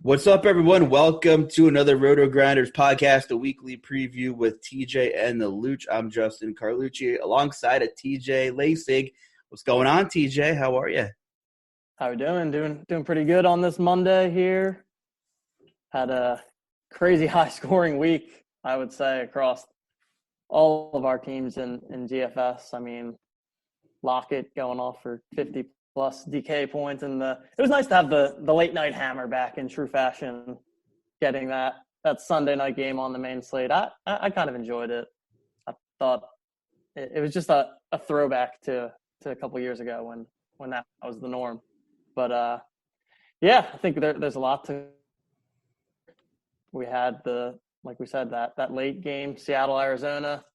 What's up, everyone? Welcome to another Rotogrinders podcast, a weekly preview with TJ and TheLuuch. I'm Justin Carlucci alongside of TJ Laessig. What's going on, TJ? How are you? How we doing? Doing pretty good on this Monday here. Had a crazy high-scoring week, I would say, across all of our teams in GFS. I mean, Lockett going off for 50-plus DK points. And it was nice to have the late-night hammer back in true fashion, getting that Sunday night game on the main slate. I kind of enjoyed it. I thought it was just a throwback to a couple years ago when that was the norm. But, yeah, I think there's a lot to – we had like we said, that late game, Seattle, Arizona.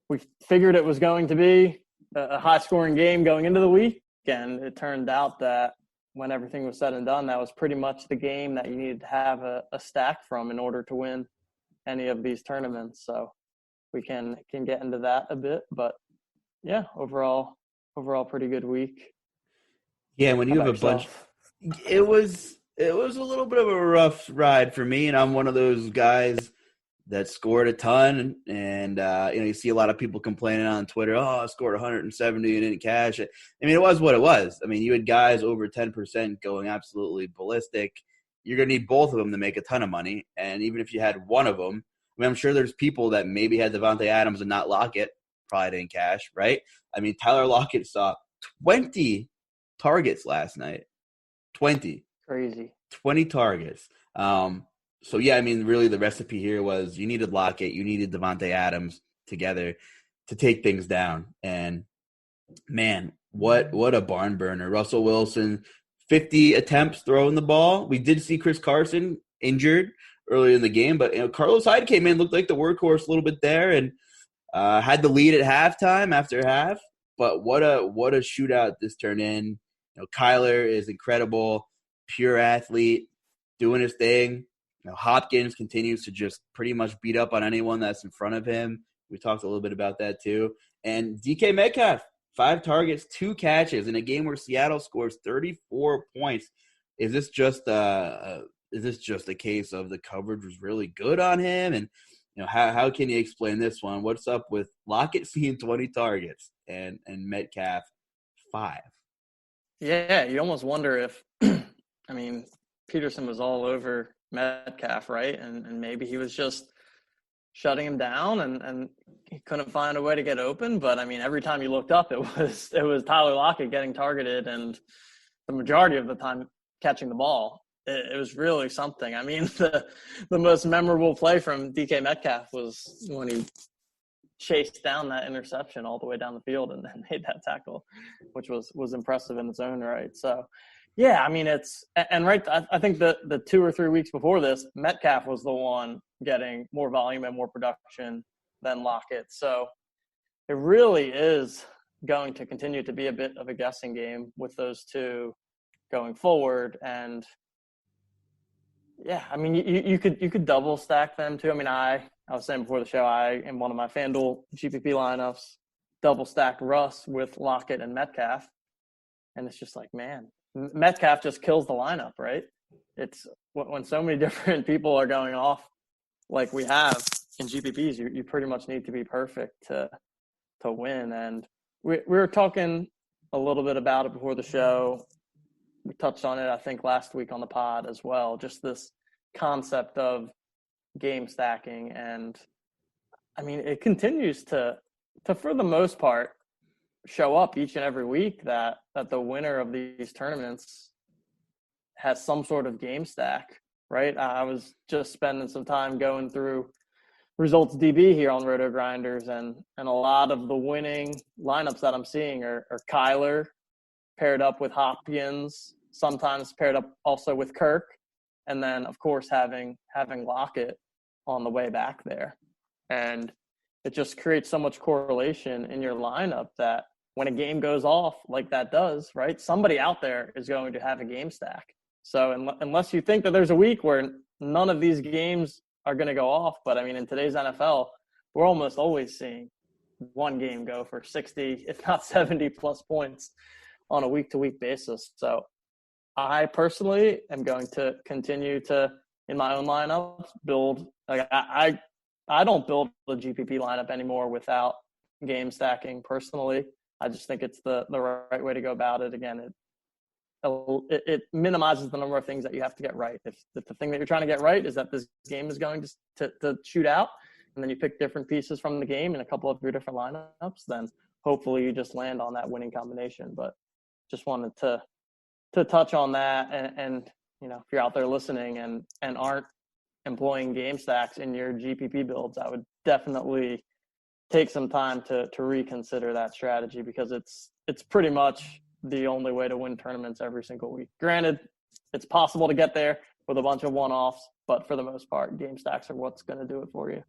We figured it was going to be a high-scoring game going into the week, and it turned out that when everything was said and done, that was pretty much the game that you needed to have a stack from in order to win any of these tournaments. So we can get into that a bit. But, yeah, overall pretty good week. Yeah, when you have a bunch – it was a little bit of a rough ride for me, and I'm one of those guys that scored a ton. And, you see a lot of people complaining on Twitter, I scored 170 and didn't cash it. I mean, it was what it was. I mean, you had guys over 10% going absolutely ballistic. You're going to need both of them to make a ton of money. And even if you had one of them, I mean, I'm sure there's people that maybe had Devontae Adams and not Lockett, probably didn't cash, right? I mean, Tyler Lockett saw 20 targets last night. 20. Crazy. 20 targets. So, yeah, I mean, really the recipe here was you needed Lockett, you needed Devontae Adams together to take things down. And, man, what a barn burner. Russell Wilson, 50 attempts throwing the ball. We did see Chris Carson injured earlier in the game, but Carlos Hyde came in, looked like the workhorse a little bit there, and had the lead at halftime after half. But what a shootout this turned in. Kyler is incredible, pure athlete, doing his thing. Hopkins continues to just pretty much beat up on anyone that's in front of him. We talked a little bit about that too. And DK Metcalf, 5 targets, 2 catches in a game where Seattle scores 34 points. Is this just a case of the coverage was really good on him? And how can you explain this one? What's up with Lockett seeing 20 targets and Metcalf 5? Yeah, you almost wonder if I mean, Peterson was all over Metcalf, right? And maybe he was just shutting him down and he couldn't find a way to get open. But, I mean, every time you looked up, it was Tyler Lockett getting targeted and the majority of the time catching the ball. It was really something. I mean, the most memorable play from DK Metcalf was when he chased down that interception all the way down the field and then made that tackle, which was impressive in its own right. So, yeah, I mean, I think the 2 or 3 weeks before this, Metcalf was the one getting more volume and more production than Lockett. So it really is going to continue to be a bit of a guessing game with those two going forward. And yeah, I mean, you could double stack them too. I mean, I was saying before the show, I in one of my FanDuel GPP lineups double stacked Russ with Lockett and Metcalf, and it's just like, man, Metcalf just kills the lineup, right? It's when so many different people are going off like we have in GPPs, you pretty much need to be perfect to win. And we were talking a little bit about it before the show. We touched on it, I think, last week on the pod as well, just this concept of game stacking. And, I mean, it continues to for the most part, show up each and every week that the winner of these tournaments has some sort of game stack, right? I was just spending some time going through results DB here on Rotogrinders, and a lot of the winning lineups that I'm seeing are Kyler paired up with Hopkins, sometimes paired up also with Kirk, and then, of course, having Lockett on the way back there. And it just creates so much correlation in your lineup that when a game goes off like that does, right, somebody out there is going to have a game stack. So unless you think that there's a week where none of these games are going to go off, but I mean, in today's NFL, we're almost always seeing one game go for 60, if not 70 plus points on a week-to-week basis. So I personally am going to continue to, in my own lineups, build. Like I don't build a GPP lineup anymore without game stacking. Personally, I just think it's the right way to go about it. Again, it minimizes the number of things that you have to get right. If the thing that you're trying to get right is that this game is going to shoot out, and then you pick different pieces from the game in a couple of your different lineups, then hopefully you just land on that winning combination. But just wanted to touch on that, and if you're out there listening and aren't employing game stacks in your GPP builds, I would definitely take some time to reconsider that strategy, because it's pretty much the only way to win tournaments every single week. Granted, it's possible to get there with a bunch of one-offs, but for the most part, game stacks are what's going to do it for you.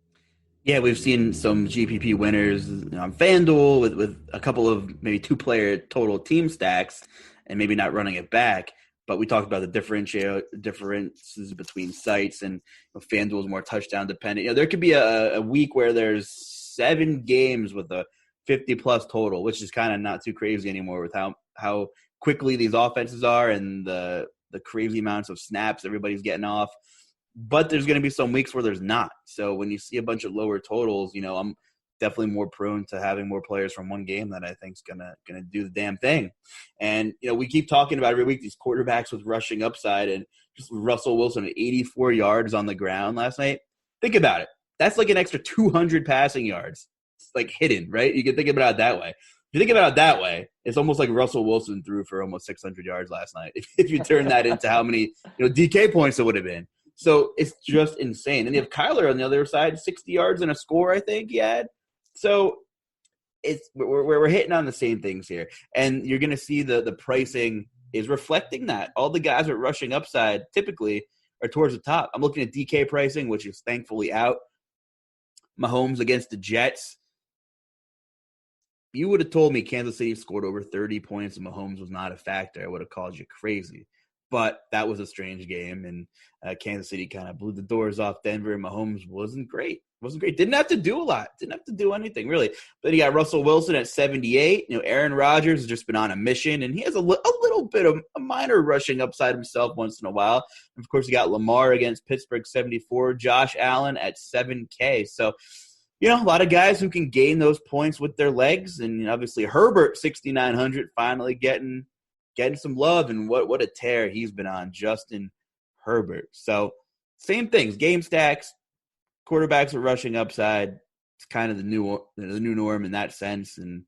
Yeah, we've seen some GPP winners on FanDuel with a couple of maybe 2-player total team stacks and maybe not running it back. But we talked about the differences between sites, and FanDuel is more touchdown dependent. There could be a week where there's 7 games with a 50-plus total, which is kind of not too crazy anymore with how quickly these offenses are and the crazy amounts of snaps everybody's getting off. But there's going to be some weeks where there's not. So when you see a bunch of lower totals, I'm definitely more prone to having more players from one game that I think is gonna do the damn thing. And we keep talking about every week these quarterbacks with rushing upside, and just Russell Wilson at 84 yards on the ground last night. Think about it. That's like an extra 200 passing yards. It's like hidden, right? You can think about it that way. If you think about it that way, it's almost like Russell Wilson threw for almost 600 yards last night. If you turn that into how many DK points it would have been. So it's just insane. And you have Kyler on the other side, 60 yards and a score, I think he had. So we're hitting on the same things here. And you're going to see the pricing is reflecting that. All the guys are rushing upside typically are towards the top. I'm looking at DK pricing, which is thankfully out. Mahomes against the Jets. You would have told me Kansas City scored over 30 points and Mahomes was not a factor. I would have called you crazy. But that was a strange game, and Kansas City kind of blew the doors off Denver, and Mahomes wasn't great. Didn't have to do a lot. Didn't have to do anything, really. But you got Russell Wilson at 78. Aaron Rodgers has just been on a mission, and he has a little bit of a minor rushing upside himself once in a while. And of course, you got Lamar against Pittsburgh, 74. Josh Allen at 7K. So, a lot of guys who can gain those points with their legs. And obviously Herbert, 6,900, finally getting some love, and what a tear he's been on, Justin Herbert. So same things, game stacks, quarterbacks are rushing upside. It's kind of the new norm in that sense. And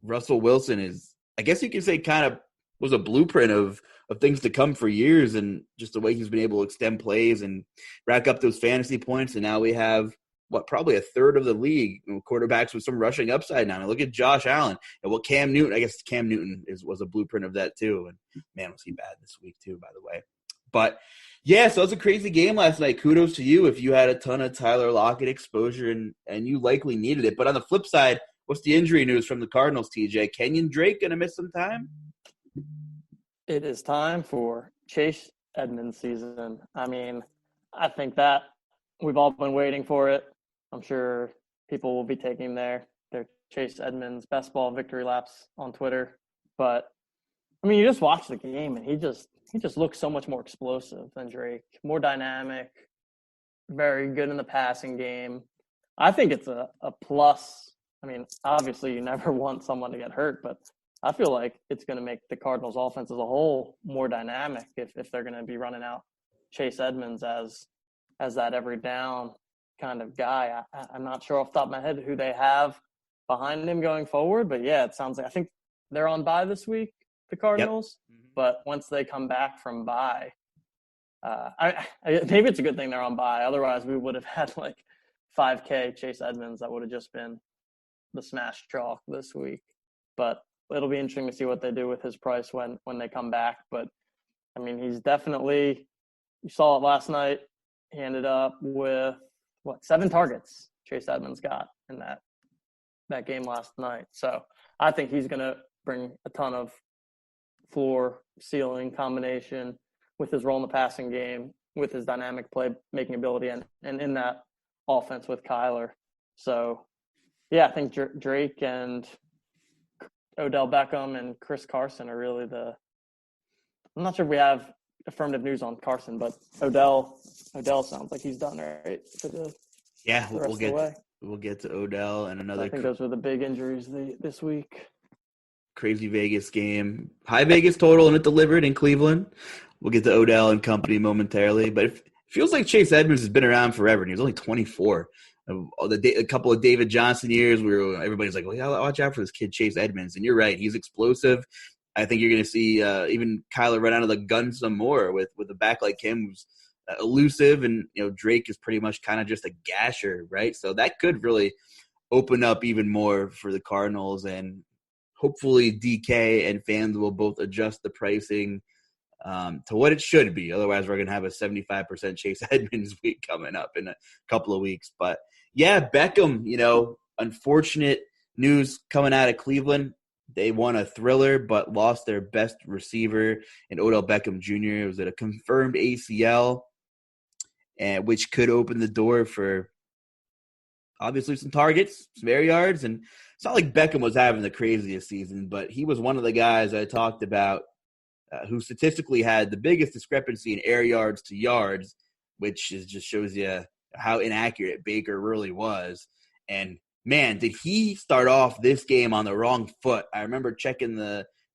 Russell Wilson is, I guess you could say, kind of was a blueprint of things to come for years, and just the way he's been able to extend plays and rack up those fantasy points. And now we have probably a third of the league quarterbacks with some rushing upside now. And look at Josh Allen and Cam Newton. I guess Cam Newton was a blueprint of that too. And man, was he bad this week too, by the way. But yeah, so it was a crazy game last night. Kudos to you if you had a ton of Tyler Lockett exposure and you likely needed it. But on the flip side, what's the injury news from the Cardinals, TJ? Kenyon Drake going to miss some time? It is time for Chase Edmonds season. I mean, I think that we've all been waiting for it. I'm sure people will be taking their Chase Edmonds best ball victory laps on Twitter. But, I mean, you just watch the game, and he just looks so much more explosive than Drake, more dynamic, very good in the passing game. I think it's a plus. I mean, obviously you never want someone to get hurt, but I feel like it's going to make the Cardinals offense as a whole more dynamic if they're going to be running out Chase Edmonds as that every down kind of guy. I'm not sure off the top of my head who they have behind him going forward, but yeah, it sounds like, I think they're on bye this week, the Cardinals. Yep. Mm-hmm. But once they come back from bye, maybe it's a good thing they're on bye. Otherwise, we would have had like 5K Chase Edmonds. That would have just been the smash chalk this week. But it'll be interesting to see what they do with his price when they come back. But I mean, he's definitely, you saw it last night. He ended up with 7 targets Chase Edmonds got in that game last night. So I think he's going to bring a ton of floor ceiling combination with his role in the passing game, with his dynamic play making ability, and in that offense with Kyler. So yeah, I think Drake and Odell Beckham and Chris Carson are really the I'm not sure if we have affirmative news on Carson, but Odell sounds like he's done right for the rest of the way. We'll get to Odell and another. I think those were the big injuries this week. Crazy Vegas game. High Vegas total and it delivered in Cleveland. We'll get to Odell and company momentarily. But it feels like Chase Edmonds has been around forever, and he was only 24. A couple of David Johnson years where everybody's like, well, yeah, watch out for this kid Chase Edmonds. And you're right. He's explosive. I think you're going to see even Kyler run out of the gun some more with a back like him who's elusive. And, Drake is pretty much kind of just a gasher, right? So that could really open up even more for the Cardinals. And hopefully DK and FanDuel both adjust the pricing to what it should be. Otherwise, we're going to have a 75% Chase Edmonds week coming up in a couple of weeks. But, yeah, Beckham, unfortunate news coming out of Cleveland. They won a thriller but lost their best receiver in Odell Beckham Jr. It was at a confirmed ACL, which could open the door for obviously some targets, some air yards. And it's not like Beckham was having the craziest season, but he was one of the guys I talked about who statistically had the biggest discrepancy in air yards to yards, which just shows you how inaccurate Baker really was. And, man, did he start off this game on the wrong foot. I remember checking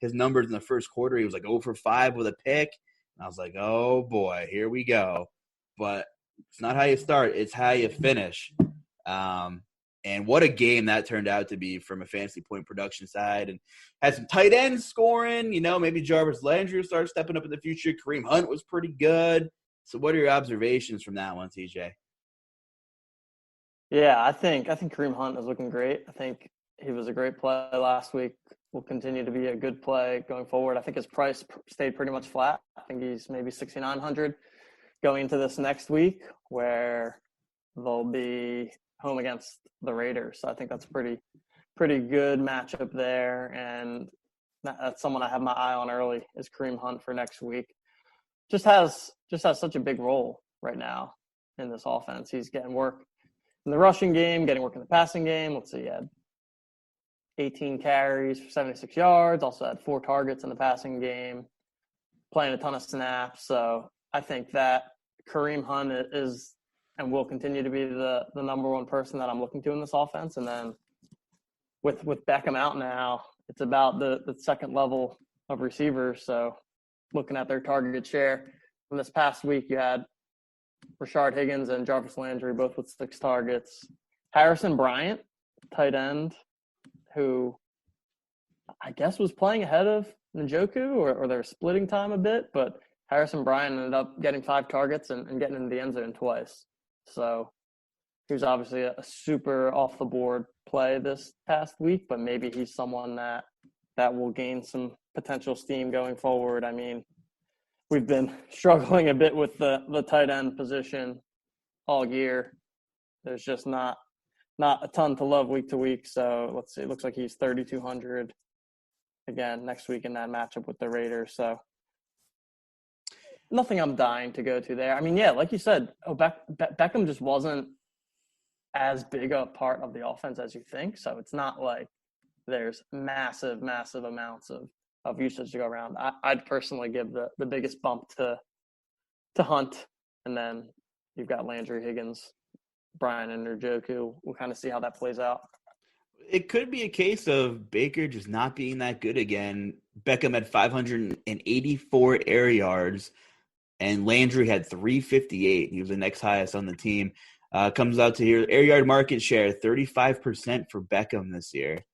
his numbers in the first quarter. He was like 0 for 5 with a pick. And I was like, oh, boy, here we go. But it's not how you start. It's how you finish. And what a game that turned out to be from a fantasy point production side. And had some tight ends scoring. Maybe Jarvis Landry will start stepping up in the future. Kareem Hunt was pretty good. So what are your observations from that one, TJ? Yeah, I think Kareem Hunt is looking great. I think he was a great play last week. Will continue to be a good play going forward. I think his price stayed pretty much flat. I think he's maybe 6,900 going into this next week where they'll be home against the Raiders. So I think that's a pretty good matchup there. And that's someone I have my eye on early is Kareem Hunt for next week. Just has such a big role right now in this offense. He's getting work in the rushing game, getting work in the passing game. Let's see, he had 18 carries for 76 yards, also had 4 targets in the passing game, playing a ton of snaps. So I think that Kareem Hunt is and will continue to be the number one person that I'm looking to in this offense. And then with Beckham out now, it's about the second level of receivers. So looking at their targeted share from this past week, you had Rashard Higgins and Jarvis Landry, both with 6 targets. Harrison Bryant, tight end, who I guess was playing ahead of Njoku, or they're splitting time a bit, but Harrison Bryant ended up getting 5 targets and getting into the end zone twice. So he was obviously a super off-the-board play this past week, but maybe he's someone that will gain some potential steam going forward. I mean, we've been struggling a bit with the tight end position all year. There's just not a ton to love week to week. So let's see. It looks like he's 3,200 again next week in that matchup with the Raiders. So nothing I'm dying to go to there. I mean, yeah, like you said, Beckham just wasn't as big a part of the offense as you think. So it's not like there's massive amounts of usage to go around. I'd personally give the biggest bump to Hunt, and then you've got Landry, Higgins, Brian, and Njoku. We'll kind of see how that plays out. It could be a case of Baker just not being that good again. Beckham had 584 air yards, and Landry had 358. He was the next highest on the team. Comes out to here, air yard market share 35% for Beckham this year.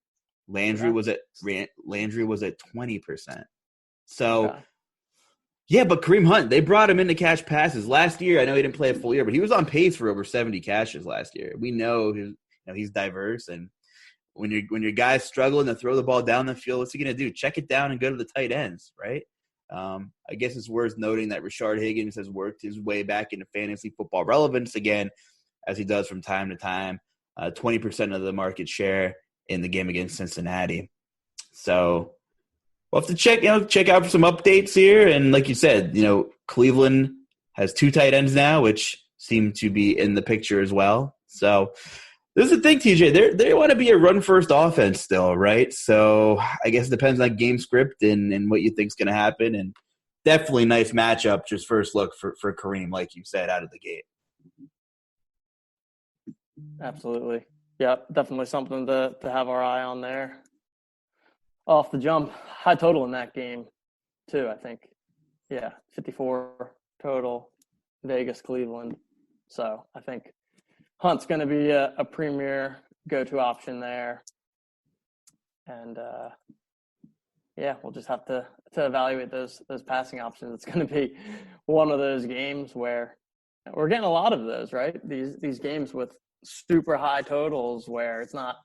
Landry was at 20%. So, yeah, but Kareem Hunt, they brought him in to catch passes last year. I know he didn't play a full year, but he was on pace for over 70 catches last year. We know he's diverse, and when your guy's struggling to throw the ball down the field, what's he gonna do? Check it down and go to the tight ends, right? I guess it's worth noting that Rashard Higgins has worked his way back into fantasy football relevance again, as he does from time to time. 20% of the market share in the game against Cincinnati. So we'll have to check out for some updates here. And like you said, Cleveland has 2 tight ends now, which seem to be in the picture as well. So this is the thing, TJ. They want to be a run-first offense still, right? So I guess it depends on game script and what you think is going to happen. And definitely nice matchup, just first look for Kareem, like you said, out of the gate. Absolutely. Yeah, definitely something to have our eye on there. Off the jump, high total in that game, too, I think. Yeah, 54 total, Vegas, Cleveland. So I think Hunt's going to be a premier go-to option there. And, yeah, we'll just have to evaluate those passing options. It's going to be one of those games where we're getting a lot of those, right? These games with super high totals where it's not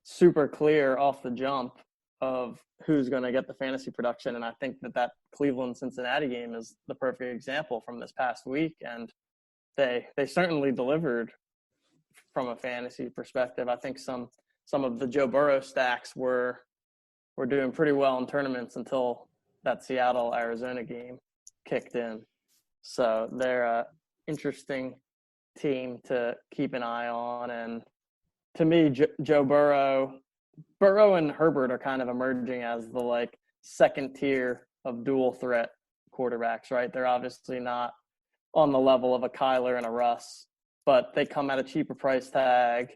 super clear off the jump of who's going to get the fantasy production. And I think that Cleveland-Cincinnati game is the perfect example from this past week. And they certainly delivered from a fantasy perspective. I think some of the Joe Burrow stacks were doing pretty well in tournaments until that Seattle-Arizona game kicked in. So they're an interesting team to keep an eye on. And to me, Joe Burrow and Herbert are kind of emerging as the second tier of dual threat quarterbacks, right? They're obviously not on the level of a Kyler and a Russ, but they come at a cheaper price tag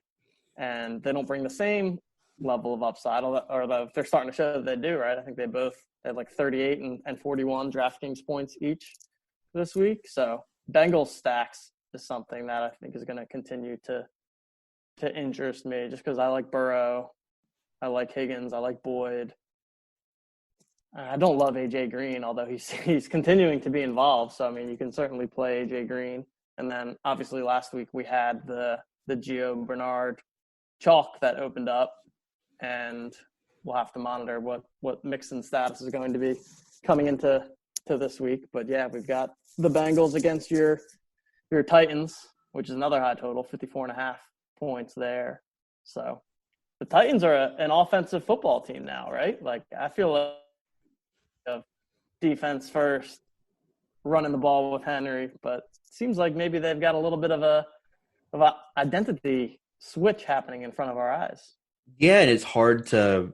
and they don't bring the same level of upside, although they're starting to show that they do, right? I think they both had 38 and 41 DraftKings points each this week. So Bengals stacks is something that I think is going to continue to interest me just because I like Burrow. I like Higgins. I like Boyd. I don't love A.J. Green, although he's continuing to be involved. So, I mean, you can certainly play A.J. Green. And then, obviously, last week we had the Gio Bernard chalk that opened up. And we'll have to monitor what Mixon's status is going to be coming into this week. But, yeah, we've got the Bengals against your Titans, which is another high total, 54.5 points there. So the Titans are an offensive football team now, right? I feel like defense first, running the ball with Henry, but it seems like maybe they've got a little bit of a identity switch happening in front of our eyes. Yeah, and it's hard to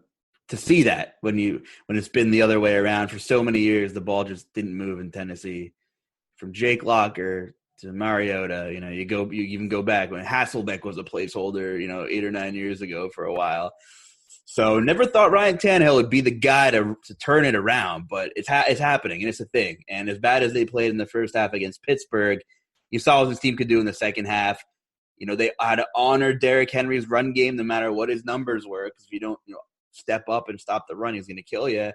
see that when it's been the other way around for so many years. The ball just didn't move in Tennessee, from Jake Locker to Mariota. You even go back when Hasselbeck was a placeholder, 8 or 9 years ago for a while. So never thought Ryan Tannehill would be the guy to turn it around, but it's happening and it's a thing. And as bad as they played in the first half against Pittsburgh, you saw what this team could do in the second half. They had to honor Derrick Henry's run game no matter what his numbers were, because if you don't step up and stop the run, he's going to kill you.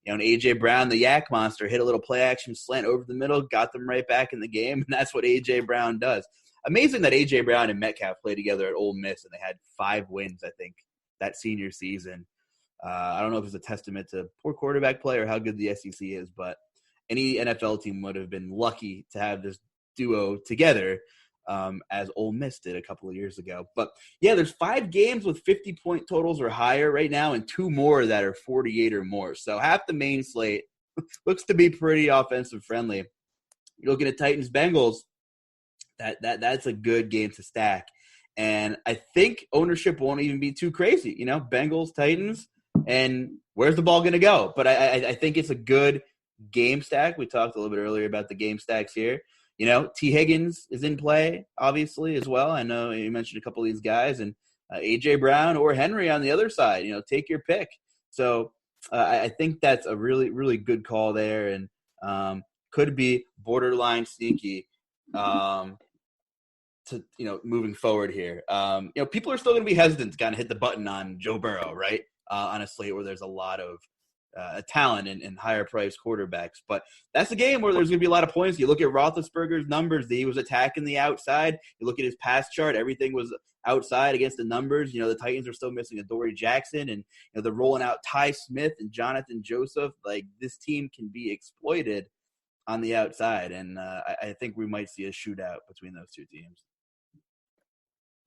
And A.J. Brown, the yak monster, hit a little play-action slant over the middle, got them right back in the game, and that's what A.J. Brown does. Amazing that A.J. Brown and Metcalf played together at Ole Miss, and they had 5 wins, I think, that senior season. I don't know if it's a testament to poor quarterback play or how good the SEC is, but any NFL team would have been lucky to have this duo together, as Ole Miss did a couple of years ago. But, yeah, there's 5 games with 50-point totals or higher right now and 2 more that are 48 or more. So half the main slate looks to be pretty offensive-friendly. You're looking at Titans-Bengals, that's a good game to stack. And I think ownership won't even be too crazy. Bengals, Titans, and where's the ball going to go? But I think it's a good game stack. We talked a little bit earlier about the game stacks here. T. Higgins is in play, obviously, as well. I know you mentioned a couple of these guys. And A.J. Brown or Henry on the other side. Take your pick. So I think that's a really, really good call there, and could be borderline sneaky to moving forward here. People are still going to be hesitant to kind of hit the button on Joe Burrow, right? On a slate where there's a lot of talent and higher priced quarterbacks. But that's a game where there's going to be a lot of points. You look at Roethlisberger's numbers, he was attacking the outside. You look at his pass chart, everything was outside against the numbers. The Titans are still missing Adoree Jackson, and they're rolling out Ty Smith and Jonathan Joseph. This team can be exploited on the outside, and I think we might see a shootout between those two teams.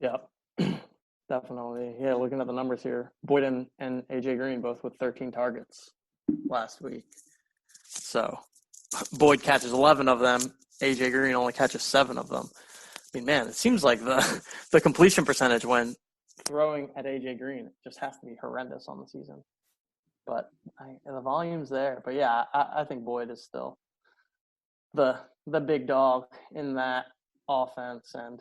Yeah, definitely. Yeah, looking at the numbers here, Boyd and A.J. Green both with 13 targets last week. So Boyd catches 11 of them. A.J. Green only catches 7 of them. I mean, man, it seems like the completion percentage when throwing at A.J. Green just has to be horrendous on the season. but the volume's there. But yeah, I think Boyd is still the big dog in that offense, and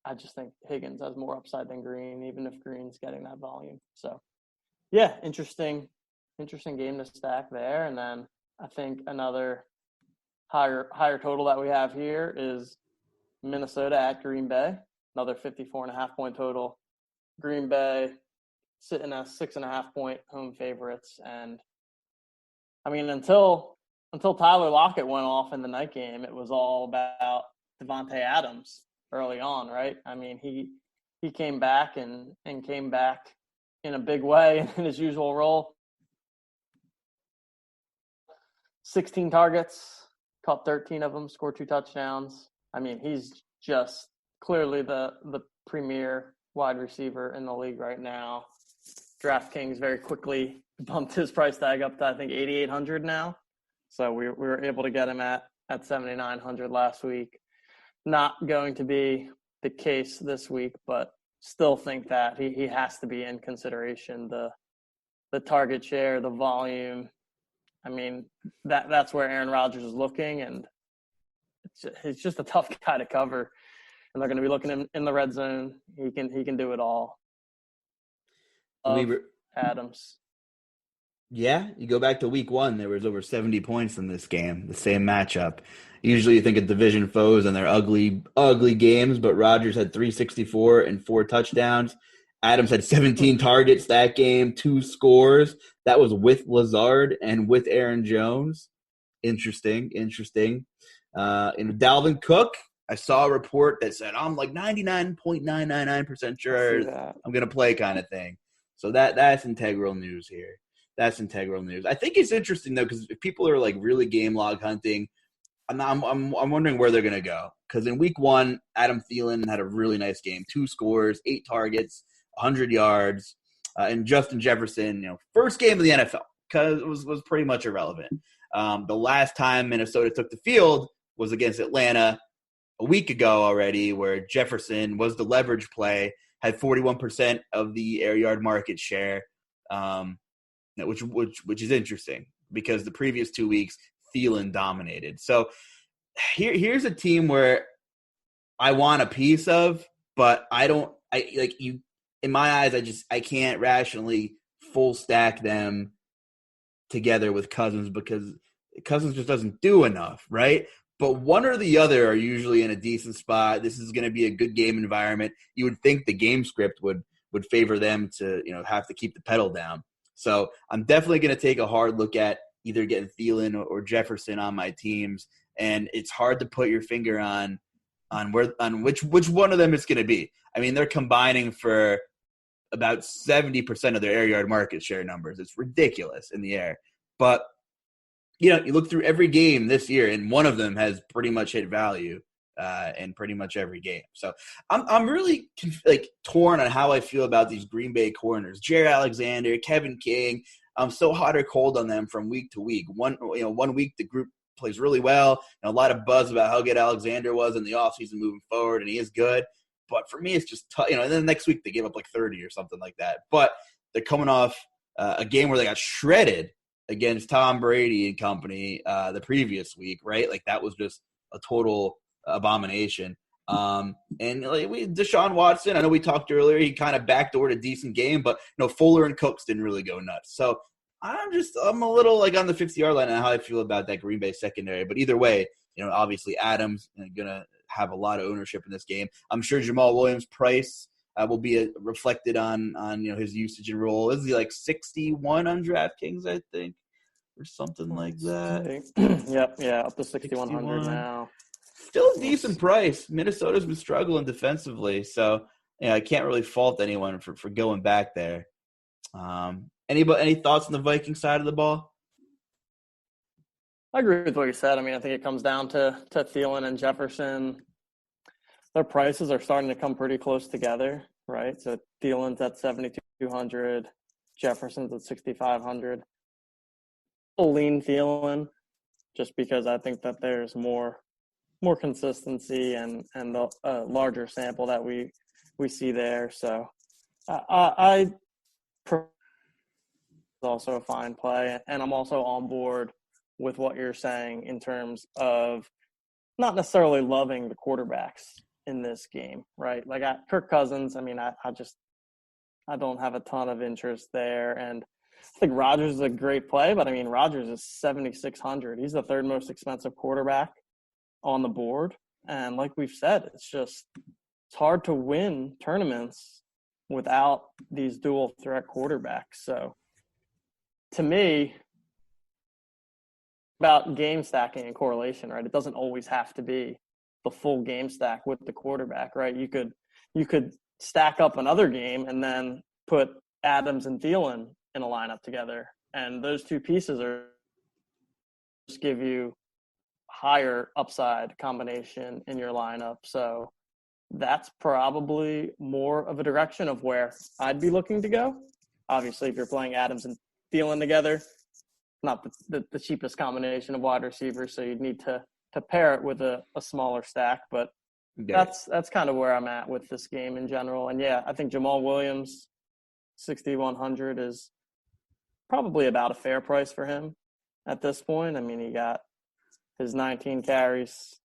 I just think Higgins has more upside than Green, even if Green's getting that volume. So yeah, interesting game to stack there. And then I think another higher total that we have here is Minnesota at Green Bay, another 54.5 point total. Green Bay sitting at 6.5 point home favorites. And I mean, until Tyler Lockett went off in the night game, it was all about Devontae Adams early on, right? I mean, he came back and came back in a big way in his usual role. 16 targets, caught 13 of them, scored 2 touchdowns. I mean, he's just clearly the premier wide receiver in the league right now. DraftKings very quickly bumped his price tag up to, I think, 8,800 now. So we were able to get him at 7,900 last week. Not going to be the case this week, but still think that he has to be in consideration. The target share, the volume. I mean, that's where Aaron Rodgers is looking, and he's just a tough guy to cover. And they're going to be looking in the red zone. He can do it all. Adams. Yeah, you go back to week 1, there was over 70 points in this game, the same matchup. Usually you think of division foes and they're ugly, ugly games, but Rodgers had 364 and 4 touchdowns. Adams had 17 targets that game, 2 scores. That was with Lazard and with Aaron Jones. Interesting. Dalvin Cook, I saw a report that said, I'm like 99.999% sure I'm going to play kind of thing. So that's integral news here. That's integral news. I think it's interesting, though, because if people are, like, really game log hunting, I'm wondering where they're going to go. Because in week 1, Adam Thielen had a really nice game. 2 scores, 8 targets, 100 yards. And Justin Jefferson, first game of the NFL, because it was pretty much irrelevant. The last time Minnesota took the field was against Atlanta a week ago already, where Jefferson was the leverage play, had 41% of the air yard market share, which is interesting because the previous 2 weeks Thielen dominated. So here's a team where I want a piece of, but in my eyes, I can't rationally full stack them together with Cousins because Cousins just doesn't do enough, right? But one or the other are usually in a decent spot. This is going to be a good game environment. You would think the game script would favor them to, have to keep the pedal down. So I'm definitely going to take a hard look at either getting Thielen or Jefferson on my teams, and it's hard to put your finger on which one of them it's going to be. I mean, they're combining for about 70% of their air yard market share numbers. It's ridiculous in the air. But you look through every game this year, and one of them has pretty much hit value in pretty much every game. So I'm really torn on how I feel about these Green Bay corners. Jaire Alexander, Kevin King. I'm so hot or cold on them from week to week. One week the group plays really well, and a lot of buzz about how good Alexander was in the offseason moving forward, and he is good. But for me, it's just tough. And then next week they gave up like 30 or something like that. But they're coming off a game where they got shredded against Tom Brady and company the previous week, right? Like that was just a total abomination. And Deshaun Watson, I know we talked earlier, he kind of backdoored a decent game, but Fuller and Cooks didn't really go nuts. So I'm a little on the 50-yard line on how I feel about that Green Bay secondary. But either way, obviously Adams gonna have a lot of ownership in this game. I'm sure Jamal Williams' price will be reflected on his usage and role. Is he like 61 on DraftKings, I think, or something like that? Yep, yeah, up to 6,100 now. Still a decent price. Minnesota's been struggling defensively, so I can't really fault anyone for going back there. Any thoughts on the Viking side of the ball? I agree with what you said. I mean, I think it comes down to Thielen and Jefferson. Their prices are starting to come pretty close together, right? So Thielen's at 7,200, Jefferson's at 6,500. I'll lean Thielen just because I think that there's more consistency and the larger sample that we see there. So I also a fine play. And I'm also on board with what you're saying in terms of not necessarily loving the quarterbacks in this game, right? Like Kirk Cousins, I mean, I don't have a ton of interest there. And I think Rodgers is a great play, but I mean, Rodgers is 7,600. He's the third most expensive quarterback on the board. And like we've said, it's hard to win tournaments without these dual threat quarterbacks. So to me, about game stacking and correlation, right? It doesn't always have to be the full game stack with the quarterback, right? You could stack up another game and then put Adams and Thielen in a lineup together. And those two pieces are just give you higher upside combination in your lineup. So that's probably more of a direction of where I'd be looking to go. Obviously, if you're playing Adams and Thielen together, not the cheapest combination of wide receivers, so you'd need to pair it with a smaller stack. But that's kind of where I'm at with this game in general. And yeah, I think Jamal Williams, 6,100 is probably about a fair price for him at this point. I mean, he got his 19 carries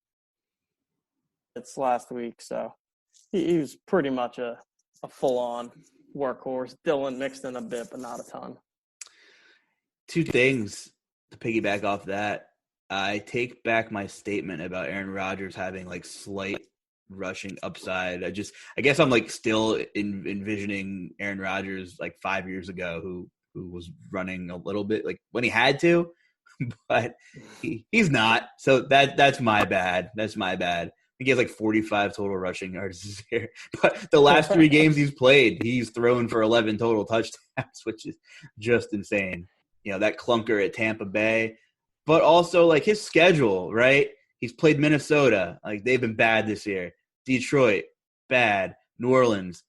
it's last week, so he was pretty much a full-on workhorse. Dylan mixed in a bit, but not a ton. Two things to piggyback off that. I take back my statement about Aaron Rodgers having like slight rushing upside. I guess I'm like still envisioning Aaron Rodgers like 5 years ago who was running a little bit like when he had to, but he's not. So that's my bad. That's my bad. I think he has like 45 total rushing yards this year. But the last 3 games he's played, he's thrown for 11 total touchdowns, which is just insane. You know, that clunker at Tampa Bay. But also, like, his schedule, right? He's played Minnesota. Like, they've been bad this year. Detroit, bad. New Orleans,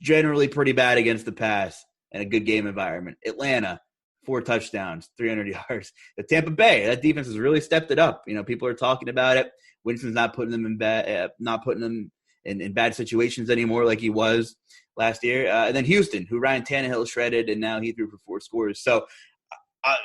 generally pretty bad against the pass and a good game environment. Atlanta, 4 touchdowns, 300 yards. The Tampa Bay, that defense has really stepped it up. You know, people are talking about it. Winston's not putting them in bad situations anymore like he was last year. And then Houston, who Ryan Tannehill shredded, and now he threw for 4 scores. So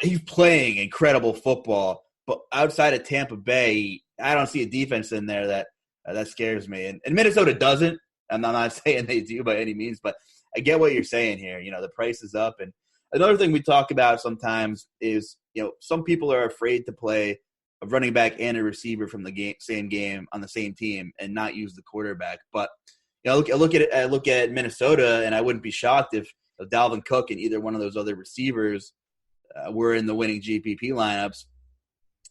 he's playing incredible football. But outside of Tampa Bay, I don't see a defense in there that scares me. And Minnesota doesn't. I'm not saying they do by any means, but I get what you're saying here. You know, the price is up. And another thing we talk about sometimes is, you know, some people are afraid to play a running back and a receiver from the same game on the same team and not use the quarterback. But you know, I look at Minnesota, and I wouldn't be shocked if Dalvin Cook and either one of those other receivers were in the winning GPP lineups.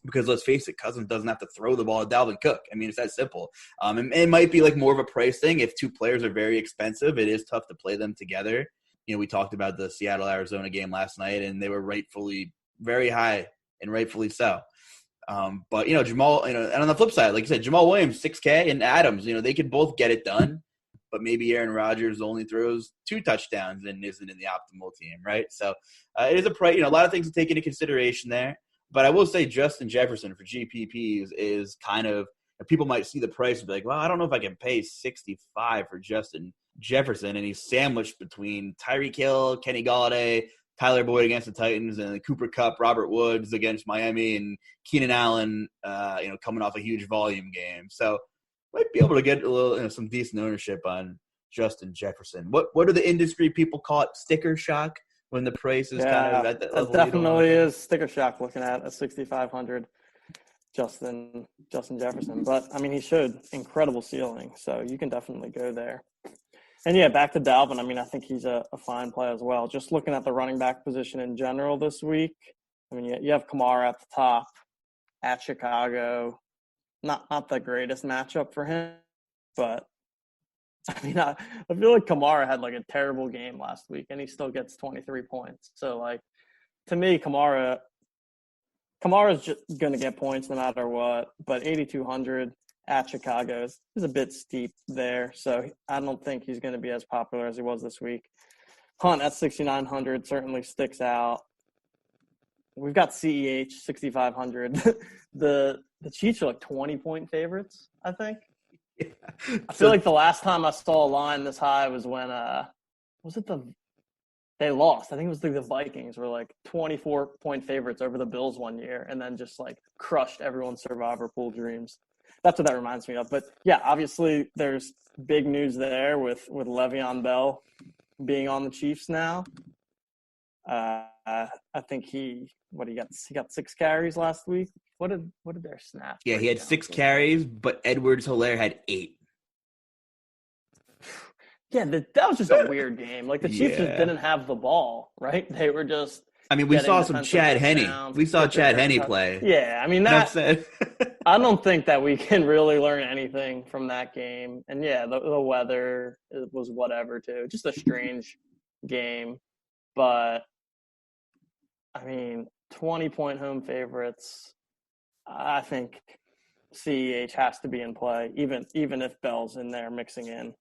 Because let's face it, Cousins doesn't have to throw the ball at Dalvin Cook. I mean, it's that simple. And it might be like more of a price thing. If 2 players are very expensive, it is tough to play them together. You know, we talked about the Seattle-Arizona game last night, and they were rightfully very high, and rightfully so. But, you know, Jamal, you know, and on the flip side, like you said, Jamal Williams, 6K, and Adams, you know, they could both get it done. But maybe Aaron Rodgers only throws 2 touchdowns and isn't in the optimal team, right? So it is a price, you know, a lot of things to take into consideration there. But I will say Justin Jefferson for GPPs is kind of – people might see the price and be like, well, I don't know if I can pay $65 for Justin Jefferson. And he's sandwiched between Tyreek Hill, Kenny Golladay, Tyler Boyd against the Titans, and Cooper Kupp, Robert Woods against Miami, and Keenan Allen, you know, coming off a huge volume game. So might be able to get a little, you know, some decent ownership on Justin Jefferson. What do the industry people call it? Sticker shock? When the price is kind of at that level. That definitely is sticker shock looking at a 6,500 Justin Jefferson. But, I mean, he showed incredible ceiling, so you can definitely go there. And, yeah, back to Dalvin. I mean, I think he's a fine play as well. Just looking at the running back position in general this week, I mean, you have Kamara at the top at Chicago. Not the greatest matchup for him, but I mean, I feel like Kamara had like a terrible game last week, and he still gets 23 points. So, like, to me, Kamara's just going to get points no matter what. But 8,200 at Chicago is a bit steep there. So I don't think he's going to be as popular as he was this week. Hunt at 6,900 certainly sticks out. We've got CEH 6,500. The Chiefs are like 20-point favorites, I think. Yeah. I feel like the last time I saw a line this high was when was it the they lost. I think it was like the Vikings were like 24-point favorites over the Bills one year and then just like crushed everyone's survivor pool dreams. That's what that reminds me of. But yeah, obviously there's big news there with Le'Veon Bell being on the Chiefs now. I think he got 6 carries last week. What did their snaps? Yeah, he had 6 carries, but Edwards-Helaire had 8. Yeah, that was just a weird game. Like the Chiefs just didn't have the ball, right? They were just. I mean, we saw some Chad Henne. We saw Chad Henne play. Yeah, I mean that. I don't think that we can really learn anything from that game. And yeah, the weather was whatever too. Just a strange game, but I mean, 20-point home favorites. I think CEH has to be in play, even if Bell's in there mixing in.